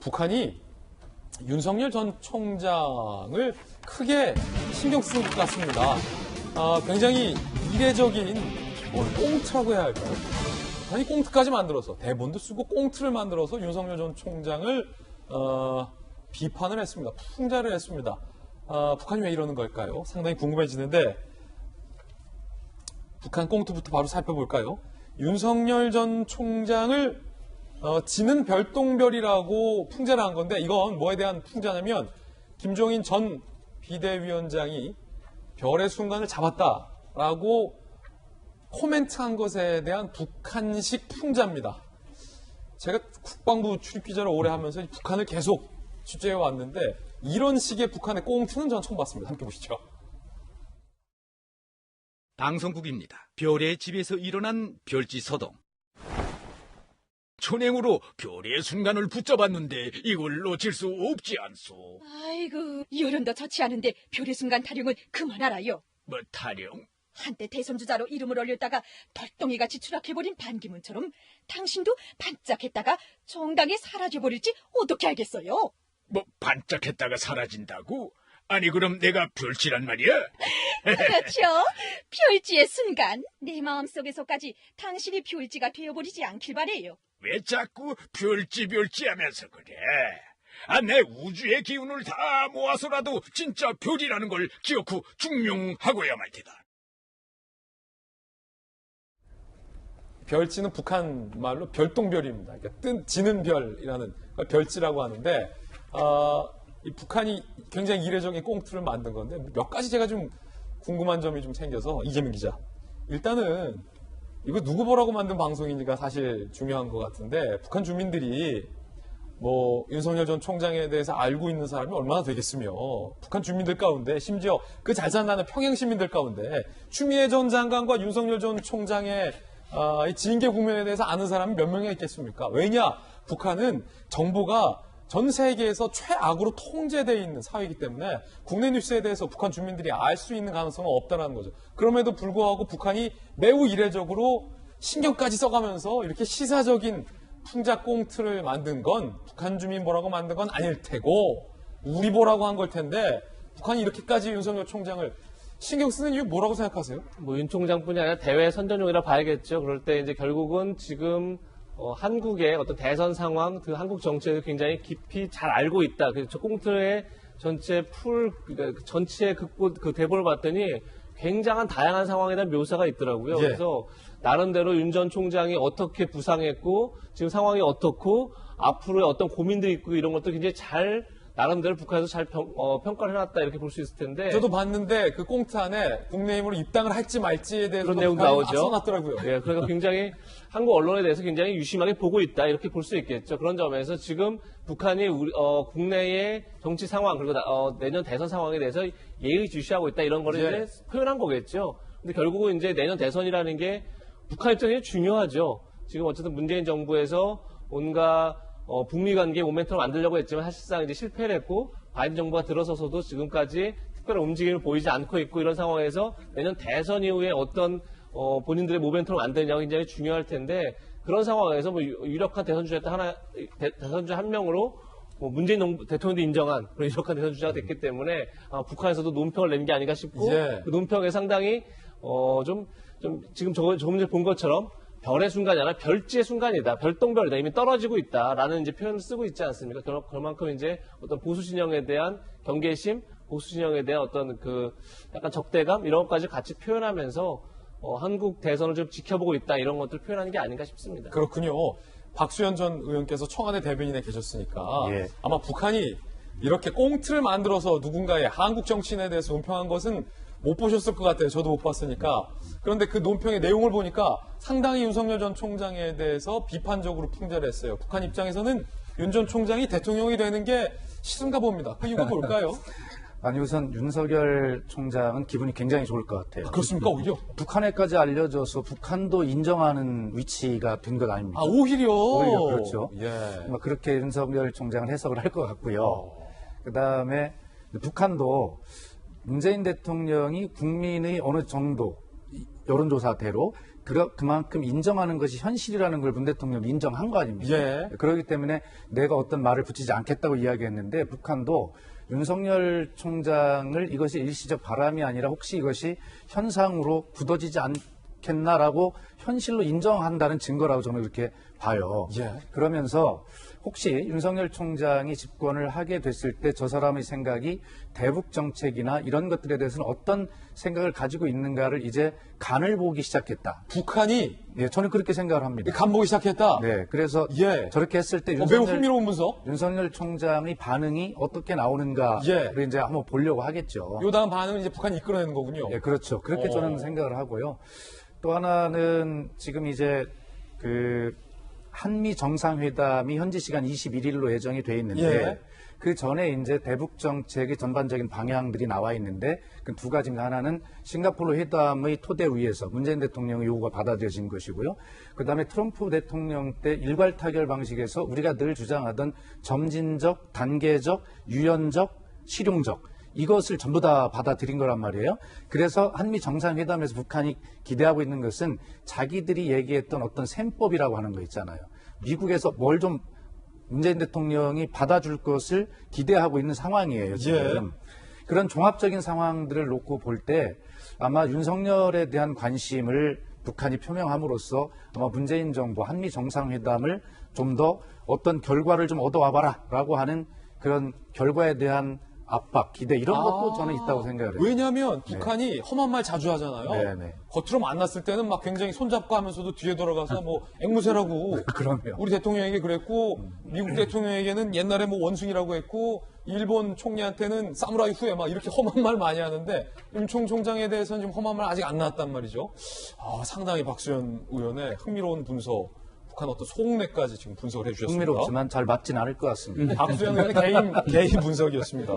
북한이 윤석열 전 총장을 크게 신경 쓰는 것 같습니다. 굉장히 이례적인 꽁트라고 해야 할까요? 북한이 꽁트까지 만들어서 대본도 쓰고 꽁트를 만들어서 윤석열 전 총장을 비판을 했습니다. 풍자를 했습니다. 북한이 왜 이러는 걸까요? 상당히 궁금해지는데 북한 꽁트부터 바로 살펴볼까요? 윤석열 전 총장을 지는 별똥별이라고 풍자를 한 건데 이건 뭐에 대한 풍자냐면 김종인 전 비대위원장이 별의 순간을 잡았다라고 코멘트한 것에 대한 북한식 풍자입니다. 제가 국방부 출입기자를 오래 하면서 북한을 계속 취재해 왔는데 이런 식의 북한의 꽁트는 전 처음 봤습니다. 함께 보시죠. 방송국입니다. 별의 집에서 일어난 별지서동. 촌행으로 별의 순간을 붙잡았는데 이걸 놓칠 수 없지 않소. 아이고, 여론도 좋지 않은데 별의 순간 타령은 그만하라요. 뭐 타령? 한때 대선주자로 이름을 올렸다가 덜덩이같이 추락해버린 반기문처럼 당신도 반짝했다가 정당에 사라져버릴지 어떻게 알겠어요? 뭐 반짝했다가 사라진다고? 아니 그럼 내가 별지란 말이야? 그렇죠. 별지의 순간 내 마음속에서까지 당신이 별지가 되어버리지 않길 바래요. 왜 자꾸 별지 하면서 그래? 내 우주의 기운을 다 모아서라도 진짜 별이라는 걸 기어코 증명하고야 말 테다. 별지는 북한 말로 별똥별입니다. 그러니까 지는 별이라는 걸 별지라고 하는데 이 북한이 굉장히 이례적인 꽁트를 만든 건데 몇 가지 제가 좀 궁금한 점이 좀 생겨서 이재민 기자. 일단은 이거 누구 보라고 만든 방송인지가 사실 중요한 것 같은데 북한 주민들이 뭐 윤석열 전 총장에 대해서 알고 있는 사람이 얼마나 되겠으며 북한 주민들 가운데 심지어 그 잘 사는 평양 시민들 가운데 추미애 전 장관과 윤석열 전 총장의 이 징계 국면에 대해서 아는 사람이 몇 명이나 있겠습니까? 왜냐? 북한은 정보가 전 세계에서 최악으로 통제되어 있는 사회이기 때문에 국내 뉴스에 대해서 북한 주민들이 알 수 있는 가능성은 없다는 거죠. 그럼에도 불구하고 북한이 매우 이례적으로 신경까지 써가면서 이렇게 시사적인 풍자 꽁트를 만든 건 북한 주민 보라고 만든 건 아닐 테고 우리 보라고 한 걸 텐데 북한이 이렇게까지 윤석열 총장을 신경 쓰는 이유 뭐라고 생각하세요? 뭐 윤 총장뿐이 아니라 대외 선전용이라 봐야겠죠. 그럴 때 이제 결국은 지금 한국의 어떤 대선 상황, 그 한국 정치에 굉장히 깊이 잘 알고 있다. 그래서 저 꽁트의 전체 그러니까 전체 그 대본을 봤더니 굉장한 다양한 상황에 대한 묘사가 있더라고요. 예. 그래서 나름대로 윤 전 총장이 어떻게 부상했고 지금 상황이 어떻고 앞으로의 어떤 고민들이 있고 이런 것도 굉장히 잘 나름대로 북한에서 잘 평가를 해놨다 이렇게 볼 수 있을 텐데. 저도 봤는데 그 꽁트 안에 국내힘으로 입당을 할지 말지에 대해서 그런 내용 나오죠. 써놨더라고요. 예, 그러니까 굉장히 한국 언론에 대해서 굉장히 유심하게 보고 있다 이렇게 볼 수 있겠죠. 그런 점에서 지금 북한이 국내의 정치 상황 그리고 내년 대선 상황에 대해서 예의주시하고 있다 이런 거를 예. 이제 표현한 거겠죠. 근데 결국은 이제 내년 대선이라는 게 북한 입장에 중요하죠. 지금 어쨌든 문재인 정부에서 온갖 북미 관계 모멘텀을 만들려고 했지만 사실상 이제 실패를 했고 바이든 정부가 들어서서도 지금까지 특별한 움직임을 보이지 않고 있고 이런 상황에서 내년 대선 이후에 어떤 본인들의 모멘텀을 만드느냐가 굉장히 중요할 텐데 그런 상황에서 뭐 유력한 대선주자 한 명으로 뭐 문재인 대통령도 인정한 그런 유력한 대선주자가 됐기 때문에 북한에서도 논평을 낸 게 아닌가 싶고 예. 그 논평에 상당히 좀 지금 조금 전에 본 것처럼 별의 순간이 아니라 별지의 순간이다. 별똥별이다. 이미 떨어지고 있다라는 이제 표현을 쓰고 있지 않습니까? 그만큼 이제 어떤 보수 진영에 대한 경계심, 보수 진영에 대한 어떤 그 약간 적대감 이런 것까지 같이 표현하면서 한국 대선을 좀 지켜보고 있다 이런 것들 표현하는 게 아닌가 싶습니다. 그렇군요. 박수현 전 의원께서 청와대 대변인에 계셨으니까 예. 아마 북한이 이렇게 꽁트를 만들어서 누군가의 한국 정치인에 대해서 논평한 것은 못 보셨을 것 같아요. 저도 못 봤으니까. 그런데 그 논평의 내용을 보니까 상당히 윤석열 전 총장에 대해서 비판적으로 풍자를 했어요. 북한 입장에서는 윤 전 총장이 대통령이 되는 게 싫은가 봅니다. 그 이유가 뭘까요? 아니 우선 윤석열 총장은 기분이 굉장히 좋을 것 같아요. 그렇습니까? 오히려? 북한에까지 알려져서 북한도 인정하는 위치가 된 것 아닙니까? 오히려? 오히려 그렇죠. 예. 뭐 그렇게 윤석열 총장은 해석을 할 것 같고요. 그다음에 북한도 문재인 대통령이 국민의 어느 정도 여론조사대로 그만큼 인정하는 것이 현실이라는 걸 문 대통령이 인정한 거 아닙니까? 예. 그렇기 때문에 내가 어떤 말을 붙이지 않겠다고 이야기했는데 북한도 윤석열 총장을 이것이 일시적 바람이 아니라 혹시 이것이 현상으로 굳어지지 않겠나라고 현실로 인정한다는 증거라고 저는 그렇게 봐요. 예. 그러면서 혹시 윤석열 총장이 집권을 하게 됐을 때 저 사람의 생각이 대북 정책이나 이런 것들에 대해서는 어떤 생각을 가지고 있는가를 이제 간을 보기 시작했다. 북한이 예, 저는 그렇게 생각을 합니다. 간 보기 시작했다. 네, 그래서 예. 저렇게 했을 때 매우 흥미로운 분석. 윤석열 총장의 반응이 어떻게 나오는가를 예. 이제 한번 보려고 하겠죠. 요 다음 반응은 이제 북한이 이끌어내는 거군요. 예, 그렇죠. 그렇게 저는 생각을 하고요. 또 하나는 지금 이제 그 한미 정상회담이 현지 시간 21일로 예정이 돼 있는데 예. 그 전에 이제 대북 정책의 전반적인 방향들이 나와 있는데 그 두 가지입니다. 하나는 싱가포르 회담의 토대 위에서 문재인 대통령의 요구가 받아들여진 것이고요. 그다음에 트럼프 대통령 때 일괄 타결 방식에서 우리가 늘 주장하던 점진적, 단계적, 유연적, 실용적 이것을 전부 다 받아들인 거란 말이에요. 그래서 한미 정상회담에서 북한이 기대하고 있는 것은 자기들이 얘기했던 어떤 셈법이라고 하는 거 있잖아요. 미국에서 뭘 좀 문재인 대통령이 받아줄 것을 기대하고 있는 상황이에요. 지금. 그런 종합적인 상황들을 놓고 볼 때 아마 윤석열에 대한 관심을 북한이 표명함으로써 아마 문재인 정부 한미 정상회담을 좀 더 어떤 결과를 좀 얻어와봐라 라고 하는 그런 결과에 대한 압박, 기대 이런 것도 저는 있다고 생각을 해요. 왜냐하면 북한이 험한 말 자주 하잖아요. 네네. 겉으로 만났을 때는 막 굉장히 손잡고 하면서도 뒤에 돌아가서 뭐 앵무새라고 그럼요. 우리 대통령에게 그랬고 미국 대통령에게는 옛날에 뭐 원숭이라고 했고 일본 총리한테는 사무라이 후에 막 이렇게 험한 말 많이 하는데 윤총 총장에 대해서는 지금 험한 말 아직 안 나왔단 말이죠. 상당히 박수현 의원의 흥미로운 분석, 북한 어떤 속내까지 지금 분석을 해주셨습니다. 흥미롭지만 잘 맞진 않을 것 같습니다. 박수현 의원의 개인 분석이었습니다.